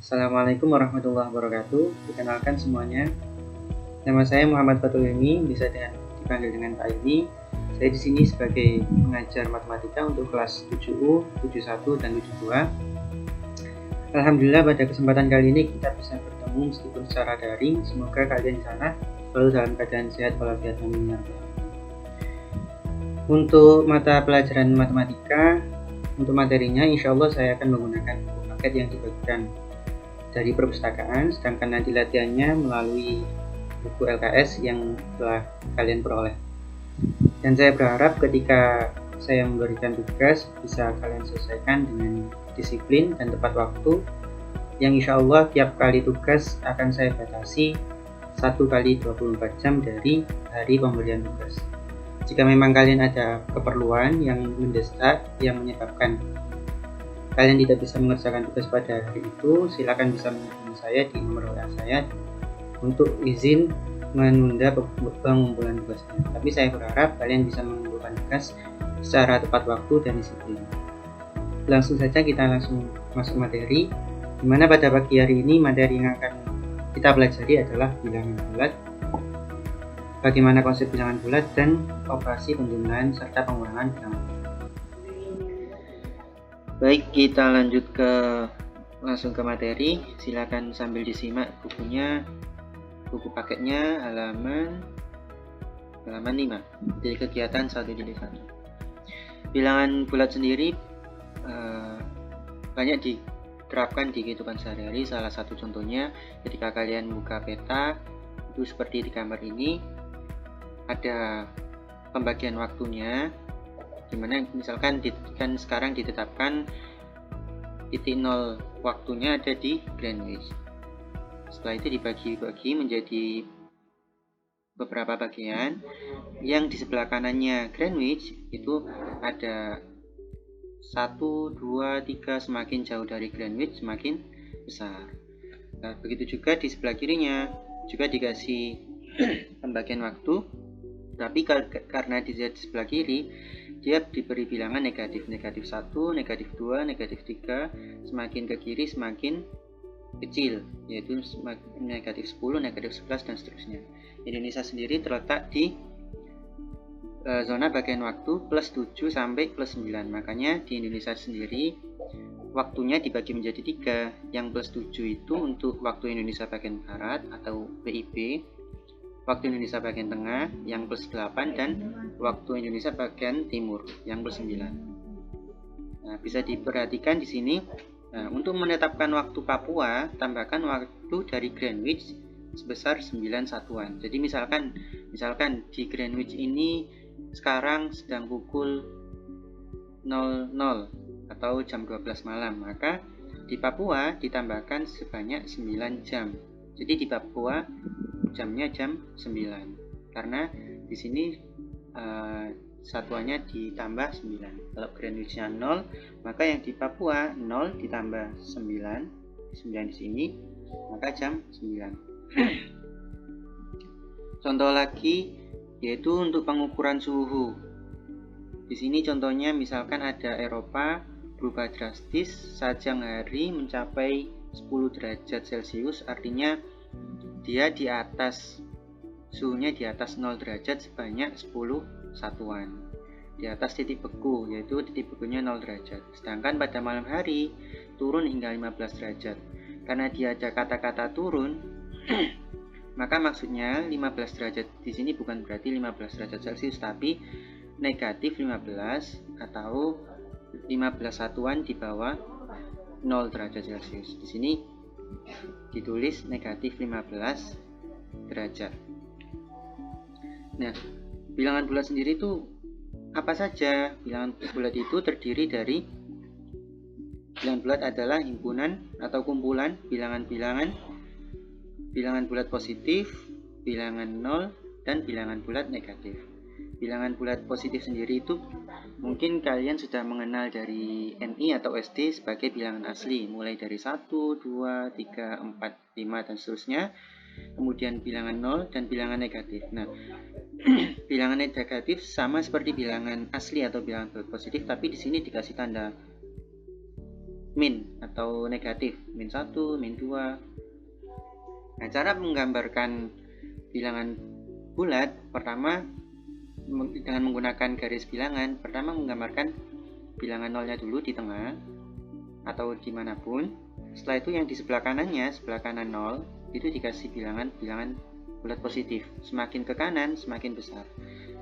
Assalamualaikum warahmatullahi wabarakatuh. Perkenalkan semuanya. Nama saya Muhammad Fatul Ilmi, bisa dipanggil dengan Pak Ilmi. Saya di sini sebagai pengajar matematika untuk kelas 7U, 71 dan 72. Alhamdulillah pada kesempatan kali ini kita bisa bertemu meskipun secara daring. Semoga kalian di sana selalu dalam keadaan sehat walafiat. Amin. Untuk mata pelajaran matematika, untuk materinya insya Allah saya akan menggunakan paket yang dibagikan dari perpustakaan, sedangkan nanti latihannya melalui buku LKS yang telah kalian peroleh. Dan saya berharap ketika saya memberikan tugas bisa kalian selesaikan dengan disiplin dan tepat waktu, yang insya Allah tiap kali tugas akan saya batasi 1 kali 24 jam dari hari pemberian tugas. Jika memang kalian ada keperluan yang mendesak yang menyebabkan kalian tidak bisa mengerjakan tugas pada hari itu, silakan bisa menghubungi saya di nomor WA saya untuk izin menunda pengumpulan tugasnya. Tapi saya berharap kalian bisa mengumpulkan tugas secara tepat waktu dan disiplin. Langsung saja kita langsung masuk materi, dimana pada pagi hari ini materi yang akan kita pelajari adalah bilangan bulat, bagaimana konsep bilangan bulat dan operasi penjumlahan serta pengurangan bilangan. Baik, kita lanjut langsung ke materi. Silakan sambil disimak bukunya, buku paketnya halaman 5 dari kegiatan 1.1. Bilangan bulat sendiri banyak diterapkan di kehidupan sehari-hari. Salah satu contohnya ketika kalian buka peta, itu seperti di gambar ini ada pembagian waktunya, dimana misalkan kan sekarang ditetapkan titik 0 waktunya ada di Greenwich. Setelah itu dibagi-bagi menjadi beberapa bagian, yang di sebelah kanannya Greenwich itu ada 1, 2, 3, semakin jauh dari Greenwich semakin besar. Nah, begitu juga di sebelah kirinya juga dikasih pembagian waktu, tapi karena di sebelah kiri dia diberi bilangan negatif 1, negatif 2, negatif 3, semakin ke kiri semakin kecil, yaitu negatif 10, negatif 11 dan seterusnya. Indonesia sendiri terletak di zona bagian waktu plus 7 sampai plus 9. Makanya di Indonesia sendiri waktunya dibagi menjadi 3. Yang plus 7 itu untuk waktu Indonesia bagian barat atau WIB, waktu Indonesia bagian tengah yang plus 8, dan waktu Indonesia bagian timur yang plus 9. Nah, bisa diperhatikan di sini. Nah, untuk menetapkan waktu Papua, tambahkan waktu dari Greenwich sebesar 9 satuan. Jadi misalkan di Greenwich ini sekarang sedang pukul 00 atau jam 12 malam, maka di Papua ditambahkan sebanyak 9 jam. Jadi di Papua jamnya jam 9, karena di sini satuannya ditambah 9. Kalau Greenwichnya 0, maka yang di Papua 0 ditambah 9 di sini, maka jam 9. Contoh lagi yaitu untuk pengukuran suhu. Di sini contohnya misalkan ada Eropa berubah drastis saat siang hari mencapai 10 derajat Celcius, artinya dia di atas, suhunya di atas 0 derajat sebanyak 10 satuan. Di atas titik beku, yaitu titik bekunya 0 derajat. Sedangkan pada malam hari turun hingga 15 derajat. Karena dia ada kata-kata turun, maka maksudnya 15 derajat di sini bukan berarti 15 derajat Celcius, tapi negatif 15 atau 15 satuan di bawah 0 derajat Celcius. Di sini ditulis negatif 15 derajat. Nah, bilangan bulat sendiri itu apa saja? Bilangan bulat itu terdiri dari, bilangan bulat adalah himpunan atau kumpulan bilangan-bilangan, bilangan bulat positif, bilangan 0, dan bilangan bulat negatif. Bilangan bulat positif sendiri itu mungkin kalian sudah mengenal dari NI atau SD sebagai bilangan asli, mulai dari 1, 2, 3, 4, 5 dan seterusnya. Kemudian bilangan 0 dan bilangan negatif. Nah, bilangan negatif sama seperti bilangan asli atau bilangan bulat positif, tapi di sini dikasih tanda min atau negatif, min 1, min 2. Nah, cara menggambarkan bilangan bulat pertama dengan menggunakan garis bilangan, pertama menggambarkan bilangan nolnya dulu di tengah atau dimanapun. Setelah itu yang di sebelah kanannya, sebelah kanan 0, itu dikasih bilangan bulat positif. Semakin ke kanan semakin besar,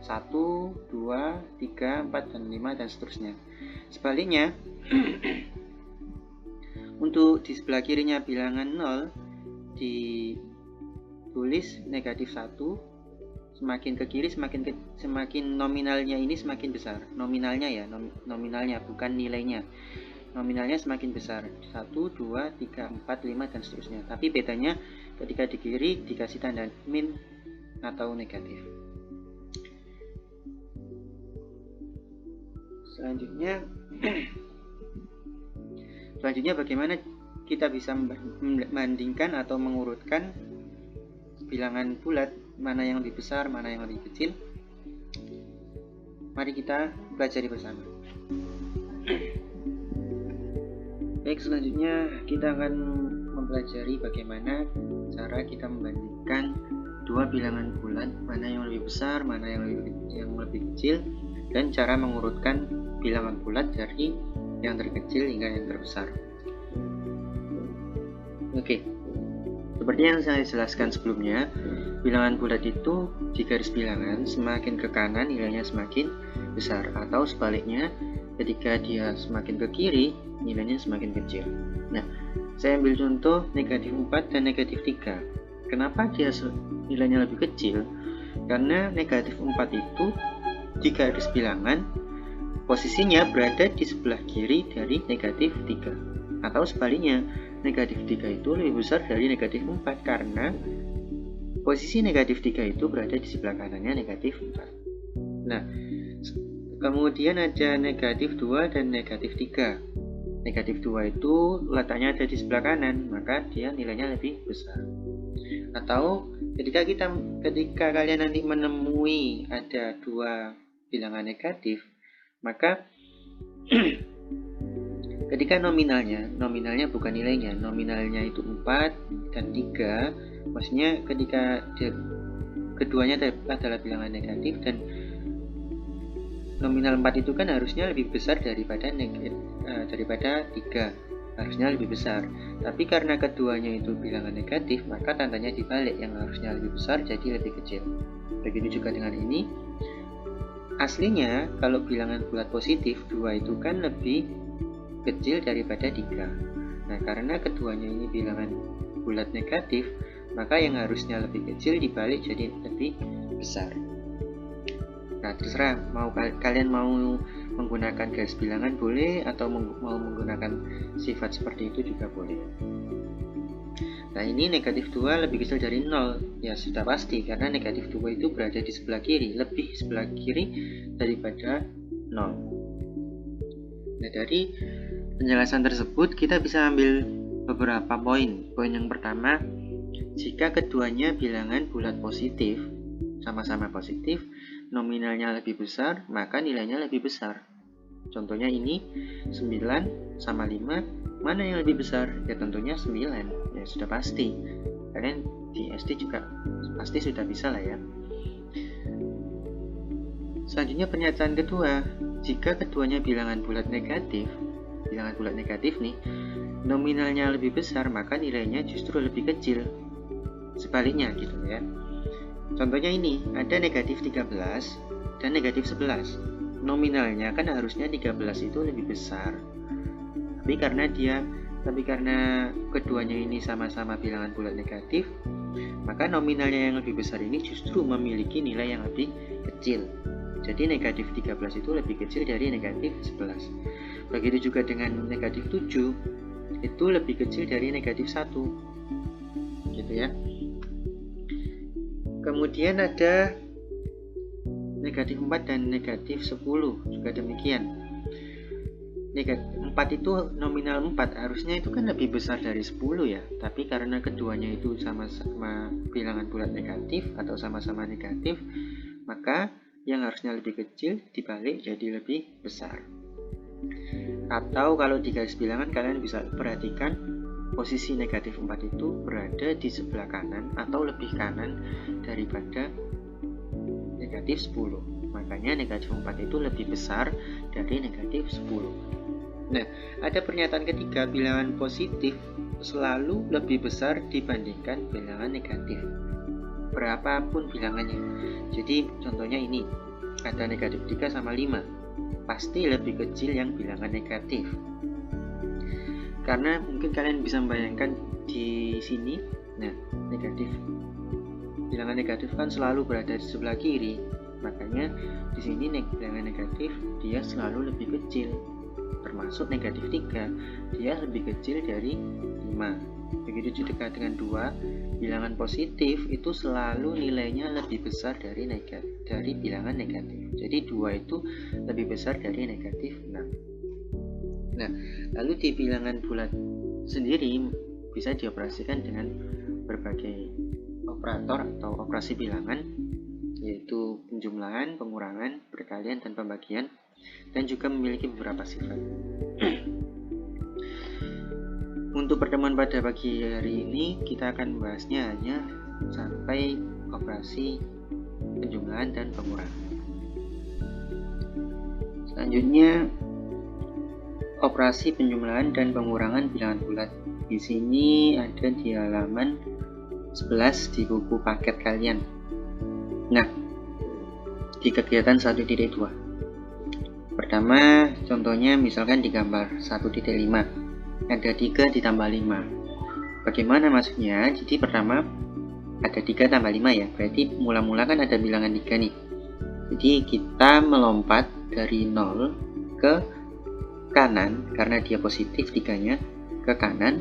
1, 2, 3, 4, dan 5, dan seterusnya. Sebaliknya untuk di sebelah kirinya bilangan 0 ditulis negatif 1. Semakin ke kiri semakin nominalnya ini semakin besar. Nominalnya ya, nominalnya bukan nilainya. Nominalnya semakin besar, 1, 2, 3, 4, 5, dan seterusnya. Tapi bedanya ketika di kiri dikasih tanda min atau negatif. Selanjutnya bagaimana kita bisa membandingkan atau mengurutkan bilangan bulat, mana yang lebih besar, mana yang lebih kecil. Mari kita pelajari bersama. Baik, selanjutnya kita akan mempelajari bagaimana cara kita membandingkan dua bilangan bulat, mana yang lebih besar, mana yang lebih kecil, dan cara mengurutkan bilangan bulat dari yang terkecil hingga yang terbesar. Oke, seperti yang saya jelaskan sebelumnya, bilangan bulat itu di garis bilangan semakin ke kanan nilainya semakin besar, atau sebaliknya ketika dia semakin ke kiri nilainya semakin kecil. Nah, saya ambil contoh negatif 4 dan negatif 3. Kenapa dia nilainya lebih kecil? Karena negatif 4 itu di garis bilangan posisinya berada di sebelah kiri dari negatif 3, atau sebaliknya negatif 3 itu lebih besar dari negatif 4 karena posisi negatif 3 itu berada di sebelah kanannya negatif 4. Nah, kemudian ada negatif 2 dan negatif 3. Negatif 2 itu letaknya ada di sebelah kanan, maka dia nilainya lebih besar. Atau ketika kalian nanti menemui ada dua bilangan negatif, maka ketika nominalnya bukan nilainya, nominalnya itu 4 dan 3, maksudnya ketika keduanya adalah bilangan negatif dan nominal 4 itu kan harusnya lebih besar daripada 3, harusnya lebih besar. Tapi karena keduanya itu bilangan negatif, maka tandanya dibalik, yang harusnya lebih besar jadi lebih kecil. Begitu juga dengan ini. Aslinya kalau bilangan bulat positif 2 itu kan lebih kecil daripada 3. Nah, karena keduanya ini bilangan bulat negatif, maka yang harusnya lebih kecil dibalik jadi lebih besar. Nah, terserah kalian mau menggunakan garis bilangan boleh, atau mau menggunakan sifat seperti itu juga boleh. Nah, ini negatif 2 lebih kecil dari 0. Ya sudah pasti, karena negatif 2 itu berada di sebelah kiri, lebih sebelah kiri daripada 0. Nah, dari penjelasan tersebut kita bisa ambil beberapa poin. Poin yang pertama, jika keduanya bilangan bulat positif, sama-sama positif, nominalnya lebih besar, maka nilainya lebih besar. Contohnya ini 9 sama 5, mana yang lebih besar? Ya tentunya 9, ya sudah pasti. Kalian di SD juga pasti sudah bisa lah ya. Selanjutnya pernyataan kedua, jika keduanya bilangan bulat negatif nih, nominalnya lebih besar, maka nilainya justru lebih kecil. Sebaliknya gitu ya. Contohnya ini, ada negatif 13 dan negatif 11. Nominalnya kan harusnya 13 itu lebih besar. Tapi karena keduanya ini sama-sama bilangan bulat negatif, maka nominalnya yang lebih besar ini justru memiliki nilai yang lebih kecil. Jadi negatif 13 itu lebih kecil dari negatif 11. Begitu juga dengan negatif 7, itu lebih kecil dari negatif 1. Gitu ya. Kemudian ada negatif 4 dan negatif 10 juga demikian. Negatif 4 itu nominal 4, harusnya itu kan lebih besar dari 10 ya. Tapi karena keduanya itu sama-sama bilangan bulat negatif atau sama-sama negatif, maka yang harusnya lebih kecil dibalik jadi lebih besar. Atau kalau di garis bilangan kalian bisa perhatikan posisi negatif 4 itu berada di sebelah kanan atau lebih kanan daripada negatif 10. Makanya negatif 4 itu lebih besar dari negatif 10. Nah, ada pernyataan ketiga, bilangan positif selalu lebih besar dibandingkan bilangan negatif, berapapun bilangannya. Jadi contohnya ini, ada negatif 3 sama 5, pasti lebih kecil yang bilangan negatif. Karena mungkin kalian bisa membayangkan di sini, nah negatif, bilangan negatif kan selalu berada di sebelah kiri, makanya di sini bilangan negatif dia selalu lebih kecil, termasuk negatif 3, dia lebih kecil dari 5. Begitu juga dengan 2, bilangan positif itu selalu nilainya lebih besar dari bilangan negatif. Jadi 2 itu lebih besar dari negatif 6. Nah, lalu di bilangan bulat sendiri bisa dioperasikan dengan berbagai operator atau operasi bilangan, yaitu penjumlahan, pengurangan, perkalian, dan pembagian, dan juga memiliki beberapa sifat. Untuk pertemuan pada pagi hari ini, kita akan membahasnya hanya sampai operasi penjumlahan dan pengurangan. Selanjutnya, operasi penjumlahan dan pengurangan bilangan bulat. Di sini ada di halaman 11 di buku paket kalian. Nah, di kegiatan 1.2. Pertama, contohnya misalkan di gambar 1.5. Ada 3 ditambah 5. Bagaimana maksudnya? Jadi pertama, ada 3 tambah 5 ya. Berarti mula-mula kan ada bilangan 3 nih. Jadi kita melompat dari 0 ke kanan, karena dia positif 3-nya, ke kanan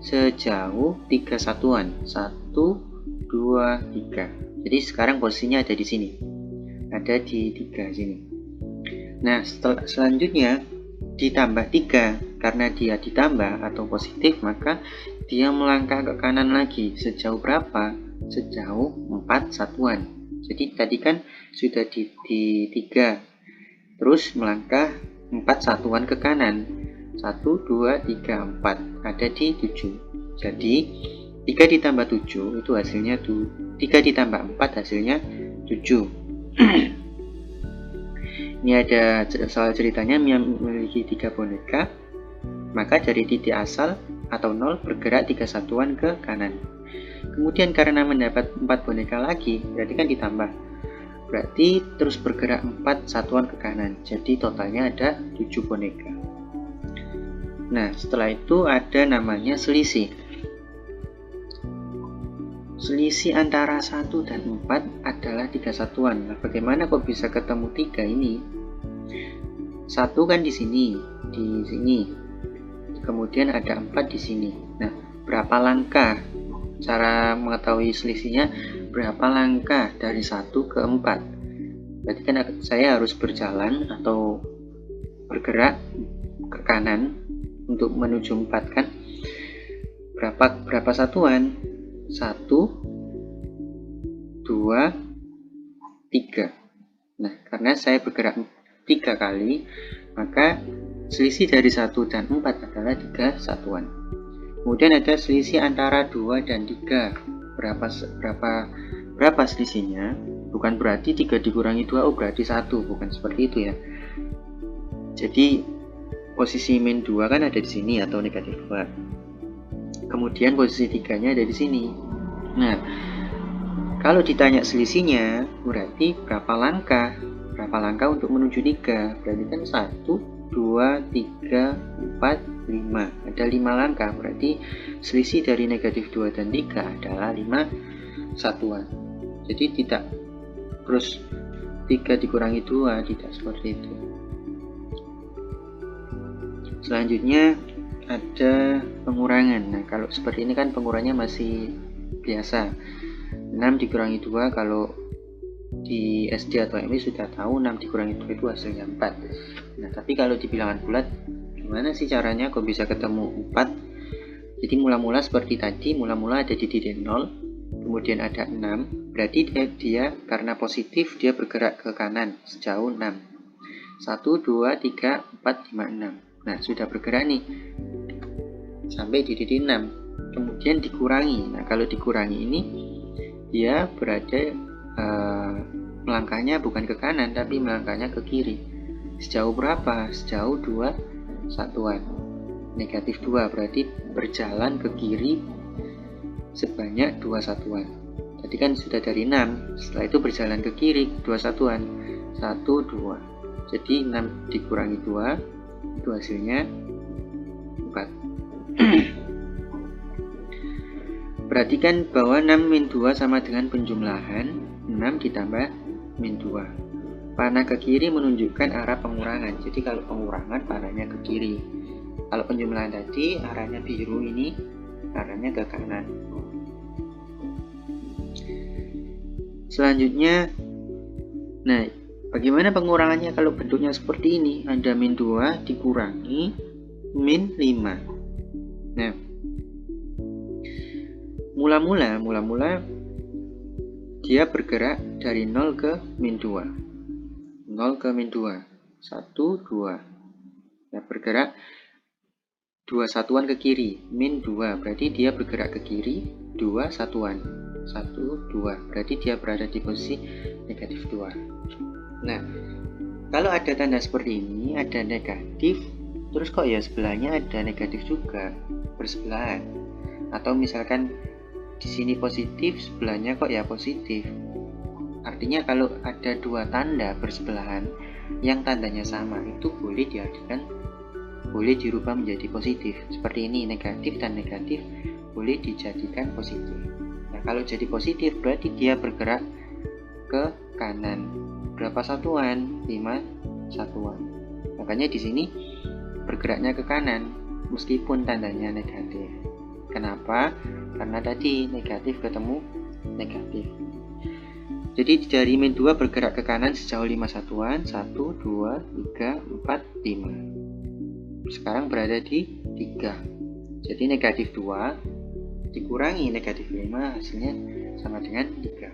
sejauh 3 satuan, 1, 2, 3. Jadi sekarang posisinya ada di sini, ada di 3 sini. Nah, selanjutnya ditambah 3, karena dia ditambah atau positif, maka dia melangkah ke kanan lagi sejauh berapa? Sejauh 4 satuan. Jadi tadi kan sudah di 3, terus melangkah 4 satuan ke kanan, 1, 2, 3, 4, ada di 7. Jadi 3 ditambah 7 itu hasilnya 3 ditambah 4 hasilnya 7. Ini ada soal ceritanya, memiliki 3 boneka, maka dari titik asal atau 0 bergerak 3 satuan ke kanan. Kemudian karena mendapat 4 boneka lagi, berarti kan ditambah, berarti terus bergerak 4 satuan ke kanan, jadi totalnya ada 7 boneka. Nah, setelah itu ada namanya selisih. Selisih antara 1 dan 4 adalah 3 satuan. Nah, bagaimana kok bisa ketemu 3 ini? 1 kan di sini, kemudian ada 4 di sini. Nah, berapa langkah? Cara mengetahui selisihnya, berapa langkah dari 1 ke 4? Berarti kan saya harus berjalan atau bergerak ke kanan untuk menuju 4 kan? Berapa satuan? 1, 2, 3. Nah, karena saya bergerak 3 kali, maka selisih dari 1 dan 4 adalah 3 satuan. Kemudian ada selisih antara 2 dan 3. Berapa selisihnya? Bukan berarti 3 dikurangi 2, berarti 1. Bukan seperti itu ya. Jadi posisi min 2 kan ada di sini atau negatif 2. Kemudian posisi 3-nya ada di sini. Nah, kalau ditanya selisihnya, berarti berapa langkah? Berapa langkah untuk menuju 3? Berarti kan 1, 2, 3, 4, 5. Ada 5 langkah, berarti selisih dari negatif 2 dan 3 adalah 5 satuan. Jadi tidak terus 3 dikurangi 2, tidak seperti itu. Selanjutnya ada pengurangan. Nah, kalau seperti ini kan pengurangannya masih biasa. 6 dikurangi 2, kalau di SD atau MI sudah tahu 6 dikurangi 2 itu hasilnya 4. Nah, tapi kalau di bilangan bulat, gimana sih caranya kok bisa ketemu 4? Jadi mula-mula seperti tadi, mula-mula ada di titik 0, kemudian ada 6, berarti dia karena positif, dia bergerak ke kanan sejauh 6. 1, 2, 3, 4, 5, 6. Nah, sudah bergerak nih sampai di titik 6. Kemudian dikurangi. Nah, kalau dikurangi ini dia berada melangkahnya bukan ke kanan tapi melangkahnya ke kiri. Sejauh berapa? Sejauh 2 satuan. Negatif 2 berarti berjalan ke kiri sebanyak 2 satuan. Tadi kan sudah dari 6, setelah itu berjalan ke kiri 2 satuan. 1, 2. Jadi 6 dikurangi 2 itu hasilnya 4. Perhatikan bahwa 6 min 2 sama dengan penjumlahan 6 ditambah min 2. Panah ke kiri menunjukkan arah pengurangan. Jadi kalau pengurangan panahnya ke kiri. Kalau penjumlahan tadi arahnya biru, ini arahnya ke kanan. Selanjutnya, nah bagaimana pengurangannya kalau bentuknya seperti ini? Ada min 2 dikurangi min 5. Nah, mula-mula dia bergerak dari 0 ke min 2. 0 ke min 2. 1, 2. Nah, bergerak 2 satuan ke kiri. Min 2. Berarti dia bergerak ke kiri 2 satuan. 1, 2. Berarti dia berada di posisi negatif 2. Nah, kalau ada tanda seperti ini, ada negatif, terus kok ya sebelahnya ada negatif juga, bersebelahan. Atau misalkan di sini positif, sebelahnya kok ya positif. Artinya kalau ada 2 tanda bersebelahan yang tandanya sama, itu boleh diartikan, boleh dirubah menjadi positif. Seperti ini, negatif dan negatif boleh dijadikan positif. Nah, kalau jadi positif berarti dia bergerak ke kanan. Berapa satuan? 5 satuan. Makanya di sini bergeraknya ke kanan meskipun tandanya negatif. Kenapa? Karena tadi negatif ketemu negatif. Jadi dari min 2 bergerak ke kanan sejauh 5 satuan. 1, 2, 3, 4, 5. Sekarang berada di 3. Jadi negatif 2 dikurangi negatif 5 hasilnya sama dengan 3.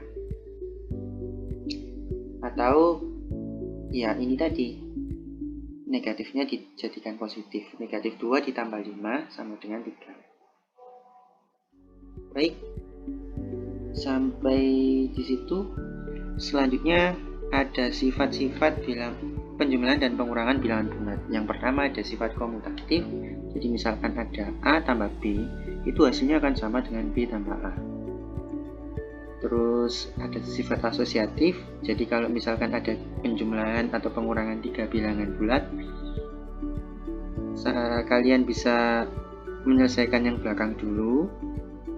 Atau ya ini tadi, negatifnya dijadikan positif. Negatif 2 ditambah 5 sama dengan 3. Baik, sampai di situ. Selanjutnya ada sifat-sifat bilang penjumlahan dan pengurangan bilangan bulat. Yang pertama ada sifat komutatif. Jadi misalkan ada A tambah B, itu hasilnya akan sama dengan B tambah A. Terus ada sifat asosiatif. Jadi kalau misalkan ada penjumlahan atau pengurangan 3 bilangan bulat, kalian bisa menyelesaikan yang belakang dulu,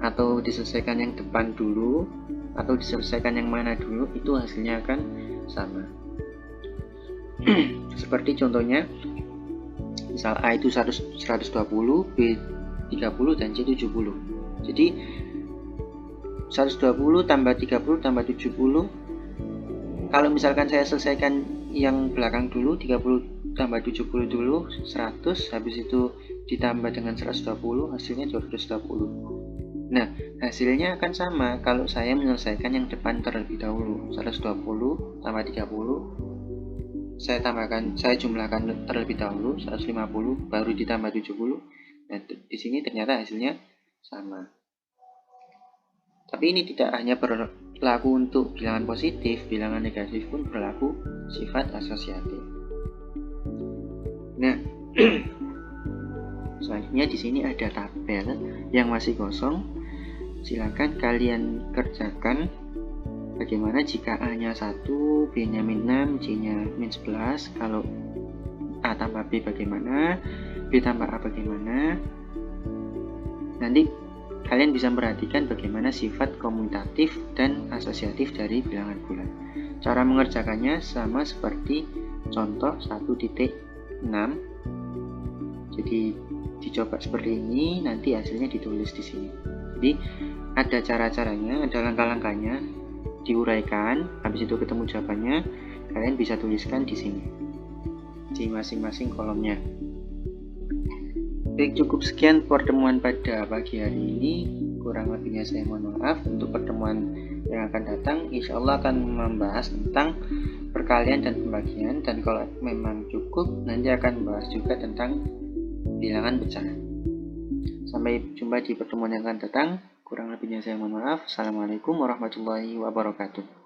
atau diselesaikan yang depan dulu, atau diselesaikan yang mana dulu, itu hasilnya akan sama. Seperti contohnya, misal A itu 120, B 30, dan C 70. Jadi 120 tambah 30 tambah 70. Kalau misalkan saya selesaikan yang belakang dulu, 30 tambah 70 dulu 100, habis itu ditambah dengan 120, hasilnya 220. Nah, hasilnya akan sama kalau saya menyelesaikan yang depan terlebih dahulu. 120 tambah 30, saya jumlahkan terlebih dahulu 150, baru ditambah 70. Nah, di sini ternyata hasilnya sama. Tapi ini tidak hanya berlaku untuk bilangan positif, bilangan negatif pun berlaku sifat asosiatif. Nah, selanjutnya di sini ada tabel yang masih kosong. Silakan kalian kerjakan bagaimana jika A-nya 1, B-nya min 6, C-nya min 11. Kalau A tambah B bagaimana, B tambah A bagaimana. Nanti kalian bisa perhatikan bagaimana sifat komutatif dan asosiatif dari bilangan bulat. Cara mengerjakannya sama seperti contoh 1.6. Jadi dicoba seperti ini, nanti hasilnya ditulis di sini. Jadi ada cara-caranya, ada langkah-langkahnya, diuraikan, habis itu ketemu jawabannya, kalian bisa tuliskan di sini, di masing-masing kolomnya. Baik, cukup sekian pertemuan pada pagi hari ini. Kurang lebihnya saya mohon maaf. Untuk pertemuan yang akan datang, insya Allah akan membahas tentang perkalian dan pembagian, dan kalau memang cukup, nanti akan membahas juga tentang bilangan pecah. Sampai jumpa di pertemuan yang akan datang. Kurang lebihnya saya mohon maaf. Assalamualaikum warahmatullahi wabarakatuh.